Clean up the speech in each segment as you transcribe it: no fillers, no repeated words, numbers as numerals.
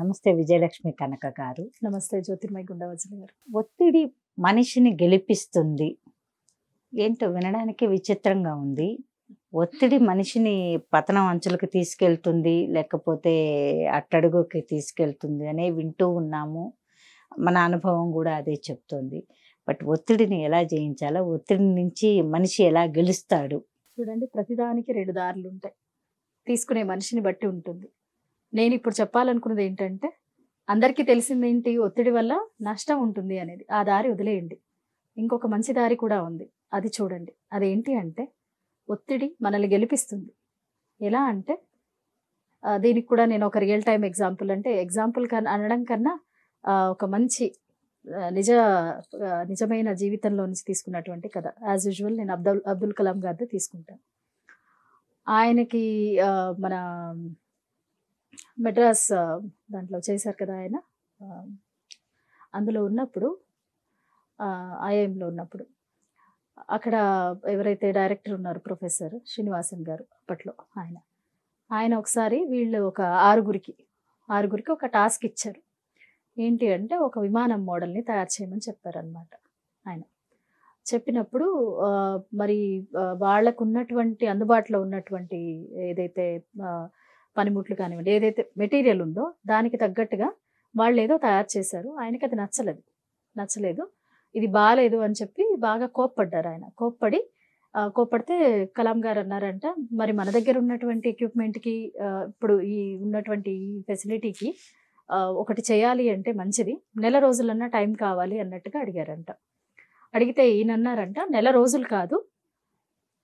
నమస్తే విజయలక్ష్మి కనక గారు. నమస్తే జ్యోతిర్మయి గుండవజల గారు. ఒత్తిడి మనిషిని గెలిపిస్తుంది. ఏంటో వినడానికి విచిత్రంగా ఉంది. ఒత్తిడి మనిషిని పతనం అంచులకు తీసుకెళ్తుంది, లేకపోతే అట్టడుగుకి తీసుకెళ్తుంది అనే వింటూ ఉన్నాము. మన అనుభవం కూడా అదే చెప్తుంది. బట్ ఒత్తిడిని ఎలా జయించాలో, ఒత్తిడి నుంచి మనిషి ఎలా గెలుస్తాడు? చూడండి, ప్రతిదానికి 2 దారులు ఉంటాయి. తీసుకునే మనిషిని బట్టి ఉంటుంది. నేను ఇప్పుడు చెప్పాలనుకున్నది ఏంటంటే, అందరికీ తెలిసింది ఏంటి, ఒత్తిడి వల్ల నష్టం ఉంటుంది అనేది. ఆ దారి వదిలేయండి. ఇంకొక మంచి దారి కూడా ఉంది, అది చూడండి. అదేంటి అంటే, ఒత్తిడి మనల్ని గెలిపిస్తుంది. ఎలా అంటే, దీనికి కూడా నేను ఒక రియల్ టైమ్ ఎగ్జాంపుల్, అంటే ఎగ్జాంపుల్ కన్నా అనడం కన్నా ఒక మంచి నిజమైన జీవితంలో నుంచి తీసుకున్నటువంటి కథ. యాజ్ యూజువల్ నేను అబ్దుల్ కలాం గారిది తీసుకుంటాను. ఆయనకి మన మెడ్రాస్ దాంట్లో చేశారు కదా ఆయన. అందులో ఉన్నప్పుడు ఐఐఎంలో ఉన్నప్పుడు అక్కడ ఎవరైతే డైరెక్టర్ ఉన్నారు, ప్రొఫెసర్ శ్రీనివాసన్ గారు అప్పట్లో, ఆయన ఒకసారి వీళ్ళు ఒక ఆరుగురికి ఒక టాస్క్ ఇచ్చారు. ఏంటి అంటే, ఒక విమానం మోడల్ని తయారు చేయమని చెప్పారనమాట. ఆయన చెప్పినప్పుడు మరి వాళ్ళకు ఉన్నటువంటి అందుబాటులో ఉన్నటువంటి ఏదైతే పనిముట్లు కానివ్వండి, ఏదైతే మెటీరియల్ ఉందో దానికి తగ్గట్టుగా వాళ్ళు ఏదో తయారు చేశారు. ఆయనకి అది నచ్చలేదు, ఇది బాగాలేదు అని చెప్పి బాగా కోప్పడ్డారు. ఆయన కోప్పడితే కలాం గారు అన్నారంట, మరి మన దగ్గర ఉన్నటువంటి ఎక్విప్మెంట్కి ఇప్పుడు ఈ ఉన్నటువంటి ఫెసిలిటీకి ఒకటి చేయాలి అంటే మంచిది, నెల రోజులన్నా టైం కావాలి అన్నట్టుగా అడిగారంట. అడిగితే ఈయన అన్నారంట, నెల రోజులు కాదు,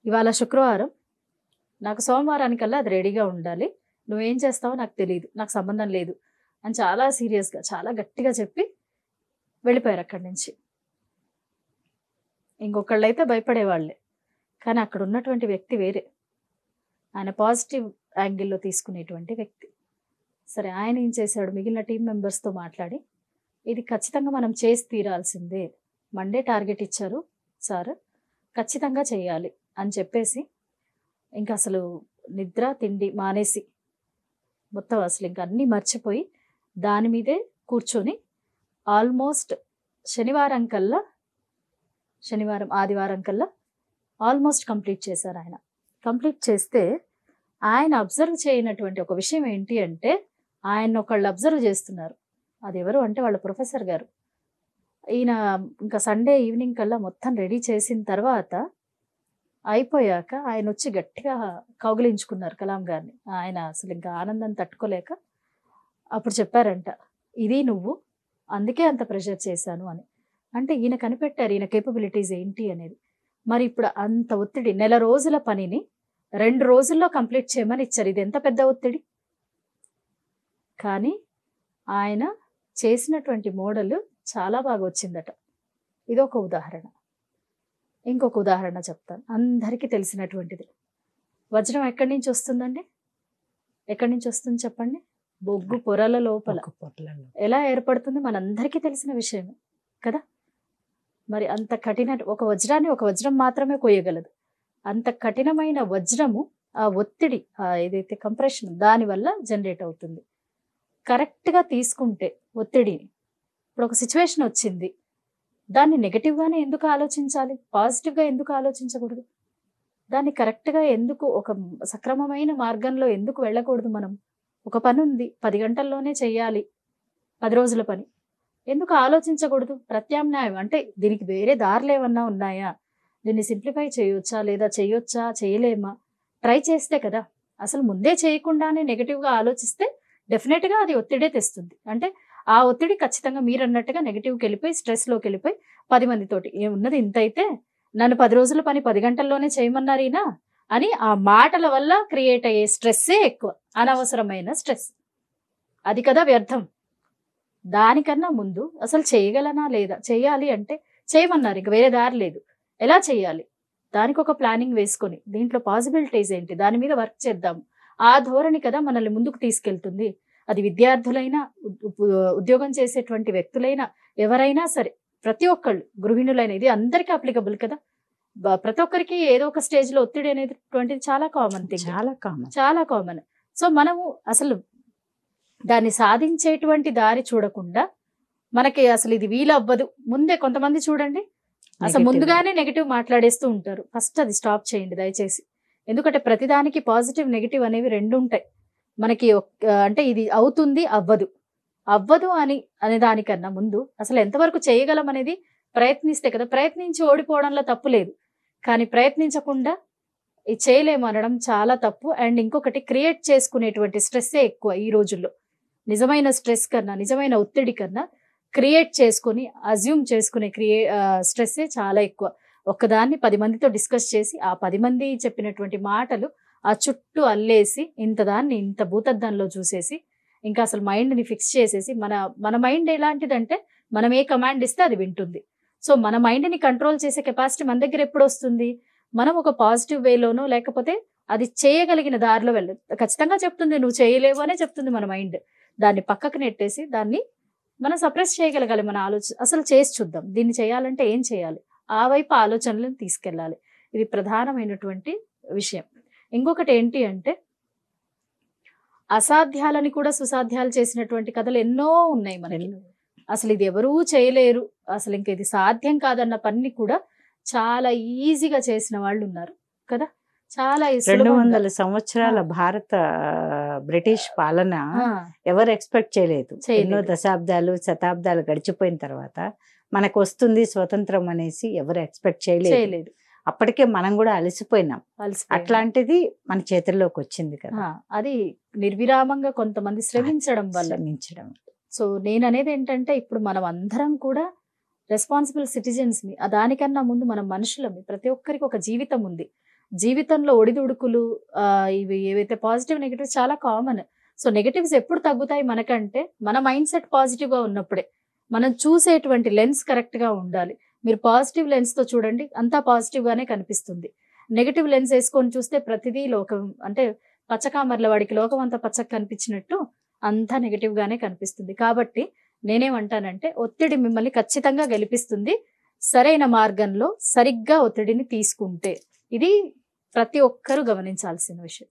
ఇవాళ శుక్రవారం, నాకు సోమవారానికల్లా అది రెడీగా ఉండాలి, నువ్వేం చేస్తావో నాకు తెలియదు, నాకు సంబంధం లేదు అని చాలా సీరియస్గా, చాలా గట్టిగా చెప్పి వెళ్ళిపోయారు అక్కడి నుంచి. ఇంకొకళ్ళు అయితే భయపడేవాళ్ళే, కానీ అక్కడ ఉన్నటువంటి వ్యక్తి వేరే, ఆయన పాజిటివ్ యాంగిల్లో తీసుకునేటువంటి వ్యక్తి. సరే, ఆయన ఏం చేశాడు, మిగిలిన టీం మెంబర్స్తో మాట్లాడి, ఇది ఖచ్చితంగా మనం చేసి తీరాల్సిందే, మండే టార్గెట్ ఇచ్చారు సార్, ఖచ్చితంగా చేయాలి అని చెప్పేసి, ఇంకా అసలు నిద్ర తిండి మానేసి మొత్తం అసలు ఇంకా అన్నీ మర్చిపోయి దాని మీదే కూర్చొని ఆల్మోస్ట్ ఆదివారం కల్లా ఆల్మోస్ట్ కంప్లీట్ చేశారు. ఆయన కంప్లీట్ చేస్తే ఆయన అబ్జర్వ్ చేయనటువంటి ఒక విషయం ఏంటి అంటే, ఆయన ఒకళ్ళు అబ్జర్వ్ చేస్తున్నారు. అది ఎవరు అంటే వాళ్ళ ప్రొఫెసర్ గారు. ఈయన ఇంకా సండే ఈవినింగ్ కల్లా మొత్తం రెడీ చేసిన తర్వాత అయిపోయాక ఆయన వచ్చి గట్టిగా కౌగిలించుకున్నారు కలాం గారిని. ఆయన అసలు ఇంకా ఆనందం తట్టుకోలేక అప్పుడు చెప్పారంట, ఇది నువ్వు, అందుకే అంత ప్రెషర్ చేశాను అని. అంటే ఈయన కనిపెట్టారు ఈయన కేపబిలిటీస్ ఏంటి అనేది. మరి ఇప్పుడు అంత ఒత్తిడి, నెల రోజుల పనిని 2 రోజుల్లో కంప్లీట్ చేయమని ఇచ్చారు. ఇది ఎంత పెద్ద ఒత్తిడి. కానీ ఆయన చేసినటువంటి మోడల్ చాలా బాగా వచ్చిందట. ఇదొక ఉదాహరణ. ఇంకొక ఉదాహరణ చెప్తాను, అందరికీ తెలిసినటువంటిది. వజ్రం ఎక్కడి నుంచి వస్తుందండి? ఎక్కడి నుంచి వస్తుంది చెప్పండి? బొగ్గు పొరల లోపల ఎలా ఏర్పడుతుంది మనందరికీ తెలిసిన విషయమే కదా. మరి అంత ఒక వజ్రం మాత్రమే కొయ్యగలదు. అంత కఠినమైన వజ్రము ఆ ఒత్తిడి, ఏదైతే కంప్రెషన్, దానివల్ల జనరేట్ అవుతుంది. కరెక్ట్గా తీసుకుంటే ఒత్తిడిని, ఇప్పుడు ఒక సిచ్యువేషన్ వచ్చింది, దాన్ని నెగటివ్గానే ఎందుకు ఆలోచించాలి, పాజిటివ్గా ఎందుకు ఆలోచించకూడదు? దాన్ని కరెక్ట్గా ఎందుకు, ఒక సక్రమమైన మార్గంలో ఎందుకు వెళ్ళకూడదు? మనం ఒక పని ఉంది, 10 గంటల్లోనే చెయ్యాలి, 10 రోజుల పని, ఎందుకు ఆలోచించకూడదు? ప్రత్యామ్నాయం అంటే దీనికి వేరే దారులు ఏమన్నా ఉన్నాయా, దీన్ని సింప్లిఫై చేయొచ్చా, లేదా చేయొచ్చా, చేయలేమా, ట్రై చేస్తే కదా. అసలు ముందే చేయకుండానే నెగటివ్గా ఆలోచిస్తే డెఫినెట్గా అది ఒత్తిడే తెస్తుంది. అంటే ఆ ఒత్తిడి ఖచ్చితంగా మీరు అన్నట్టుగా నెగిటివ్కి వెళ్ళిపోయి, స్ట్రెస్లోకి వెళ్ళిపోయి 10 మందితోటి ఏమున్నది ఇంత అయితే, నన్ను 10 రోజుల పని 10 గంటల్లోనే చేయమన్నారీనా అని ఆ మాటల వల్ల క్రియేట్ అయ్యే స్ట్రెస్సే ఎక్కువ, అనవసరమైన స్ట్రెస్. అది కదా వ్యర్థం. దానికన్నా ముందు అసలు చేయగలనా లేదా, చేయాలి అంటే చేయమన్నారు, ఇక వేరే దారి లేదు, ఎలా చేయాలి, దానికి ఒక ప్లానింగ్ వేసుకొని దీంట్లో పాసిబిలిటీస్ ఏంటి, దాని మీద వర్క్ చేద్దాం, ఆ ధోరణి కదా మనల్ని ముందుకు తీసుకెళ్తుంది. అది విద్యార్థులైనా, ఉద్యోగం చేసేటువంటి వ్యక్తులైనా, ఎవరైనా సరే, ప్రతి ఒక్కళ్ళు, గృహిణులైన, ఇది అందరికీ అప్లికబుల్ కదా. ప్రతి ఒక్కరికి ఏదో ఒక స్టేజ్లో ఒత్తిడి అనేటువంటిది చాలా కామన్ థింగ్, చాలా కామన్. సో మనము అసలు దాన్ని సాధించేటువంటి దారి చూడకుండా మనకి అసలు ఇది వీలవ్వదు ముందే కొంతమంది చూడండి అసలు Negative. ముందుగానే నెగిటివ్ మాట్లాడేస్తూ ఉంటారు. ఫస్ట్ అది స్టాప్ చేయండి దయచేసి. ఎందుకంటే ప్రతిదానికి పాజిటివ్ నెగిటివ్ అనేవి రెండు ఉంటాయి మనకి. అంటే ఇది అవుతుంది అవ్వదు అనే దానికన్నా ముందు అసలు ఎంతవరకు చేయగలం అనేది ప్రయత్నిస్తే కదా. ప్రయత్నించి ఓడిపోవడంలో తప్పు లేదు, కానీ ప్రయత్నించకుండా ఇది చేయలేము అనడం చాలా తప్పు. అండ్ ఇంకొకటి, క్రియేట్ చేసుకునేటువంటి స్ట్రెస్సే ఎక్కువ ఈ రోజుల్లో. నిజమైన స్ట్రెస్ కన్నా, నిజమైన ఒత్తిడి కన్నా క్రియేట్ చేసుకొని అజ్యూమ్ చేసుకునే స్ట్రెస్సే చాలా ఎక్కువ. ఒక్కదాన్ని 10 మందితో డిస్కస్ చేసి ఆ 10 మంది చెప్పినటువంటి మాటలు ఆ చుట్టూ అల్లేసి ఇంత భూతద్దంలో చూసేసి ఇంకా అసలు మైండ్ని ఫిక్స్ చేసేసి మన మైండ్ ఎలాంటిదంటే మనం ఏ కమాండ్ ఇస్తే అది వింటుంది. సో మన మైండ్ని కంట్రోల్ చేసే కెపాసిటీ మన దగ్గర ఎప్పుడు వస్తుంది? మనం ఒక పాజిటివ్ వేలోనో లేకపోతే అది చేయగలిగిన దారిలో వెళ్ళదు. ఖచ్చితంగా చెప్తుంది నువ్వు చేయలేవు అనే చెప్తుంది మన మైండ్. దాన్ని పక్కకు నెట్టేసి దాన్ని మనం సప్రెస్ చేయగలగాలి. మన ఆలోచన అసలు చేసి చూద్దాం, దీన్ని చేయాలంటే ఏం చేయాలి, ఆ వైపు ఆలోచనలను తీసుకెళ్ళాలి. ఇది ప్రధానమైనటువంటి విషయం. ఇంకొకటి ఏంటి అంటే, అసాధ్యాలని కూడా సుసాధ్యాలు చేసినటువంటి కథలు ఎన్నో ఉన్నాయి మనకి. అసలు ఇది ఎవరూ చేయలేరు, అసలు ఇంక ఇది సాధ్యం కాదన్న పని కూడా చాలా ఈజీగా చేసిన వాళ్ళు ఉన్నారు కదా. చాలా 200 సంవత్సరాల భారత బ్రిటిష్ పాలన ఎవరు ఎక్స్పెక్ట్ చేయలేదు. ఎన్నో దశాబ్దాలు శతాబ్దాలు గడిచిపోయిన తర్వాత మనకు వస్తుంది స్వతంత్రం అనేసి ఎవరు ఎక్స్పెక్ట్ చేయలేదు. అప్పటికే మనం కూడా అలసిపోయినాం. అట్లాంటిది మన చేతుల్లోకి వచ్చింది కదా. అది నిర్విరామంగా కొంతమంది శ్రమించడం వల్ల. సో నేను అనేది ఏంటంటే, ఇప్పుడు మనం అందరం కూడా రెస్పాన్సిబుల్ సిటిజన్స్ ని. దానికన్నా ముందు మనం మనుషులమి. ప్రతి ఒక్కరికి ఒక జీవితం ఉంది. జీవితంలో ఒడిదుడుకులు ఇవి ఏవైతే పాజిటివ్ నెగిటివ్ చాలా కామన్. సో నెగటివ్స్ ఎప్పుడు తగ్గుతాయి మనకంటే మన మైండ్ సెట్ పాజిటివ్ గా ఉన్నప్పుడే. మనం చూసేటువంటి లెన్స్ కరెక్ట్ గా ఉండాలి. మీరు పాజిటివ్ లెన్స్ తో చూడండి, అంతా పాజిటివ్ గానే కనిపిస్తుంది. నెగటివ్ లెన్స్ వేసుకొని చూస్తే ప్రతిదీ లోకం, అంటే పచ్చకామర్ల వాడికి లోకం అంతా పచ్చగా కనిపించినట్టు అంతా నెగటివ్ గానే కనిపిస్తుంది. కాబట్టి నేనేమంటానంటే, ఒత్తిడి మిమ్మల్ని ఖచ్చితంగా గెలిపిస్తుంది సరైన మార్గంలో సరిగ్గా ఒత్తిడిని తీసుకుంటే. ఇది ప్రతి ఒక్కరూ గమనించాల్సిన విషయం.